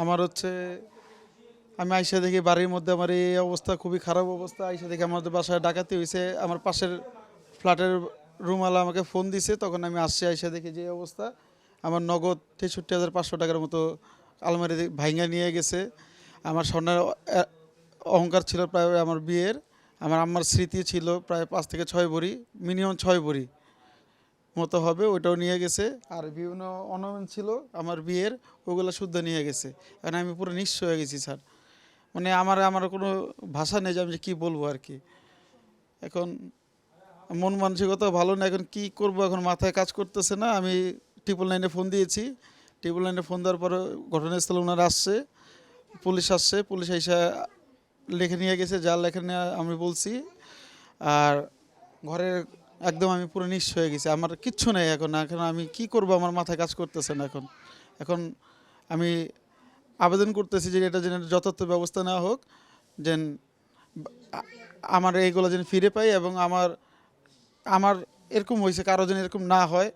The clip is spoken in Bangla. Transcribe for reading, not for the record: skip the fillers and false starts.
আমার হচ্ছে আমি আইসা দেখি বাড়ির মধ্যে আমার এই অবস্থা, খুবই খারাপ অবস্থা। আইসা দেখি আমাদের বাসায় ডাকাতি হয়েছে। আমার পাশের ফ্ল্যাটের রুমওয়ালা আমাকে ফোন দিছে, তখন আমি আসছি। আইসা দেখি যে এই অবস্থা, আমার নগদ ৬৩,৫০০ টাকার মতো আলমারি ভাইঙ্গা নিয়ে গেছে। আমার স্বর্ণের অহংকার ছিল প্রায় আমার বিয়ের, আমার আম্মার স্মৃতি ছিল প্রায় ৫ থেকে ৬ ভরি, মিনিমাম ৬ ভরি মতো হবে, ওইটাও নিয়ে গেছে। আর বিভিন্ন অর্নামেন্ট ছিল আমার বিয়ের, ওগুলো শুদ্ধ নিয়ে গেছে। কারণ আমি পুরো নিঃস্ব হয়ে গেছি স্যার। মানে আমার কোনো ভাষা নেই যে আমি যে কী বলবো আর কি। এখন মন মানসিকতা ভালো না, এখন কি করব, এখন মাথায় কাজ করতেছে না। আমি 999-এ ফোন দিয়েছি। 999-এ ফোন দেওয়ার পরে ঘটনাস্থলে ওনারা আসছে, পুলিশ আসছে। পুলিশ এসে লিখে নিয়ে গেছে, যা লেখে নিয়ে আমি বলছি। আর ঘরে একদম আমি পুরো নিঃস্ব হয়ে গেছি, আমার কিচ্ছু নেই এখন। এখন আমি কি করব, আমার মাথায় কাজ করতেছে না এখন। এখন আমি আবেদন করতেছি যে এটা যেন যথার্থ ব্যবস্থা নেওয়া হোক, যেন আ- আমার এইগুলো যেন ফিরে পাই, এবং আমার আমার এরকম হয়েছে কারো যেন এরকম না হয়।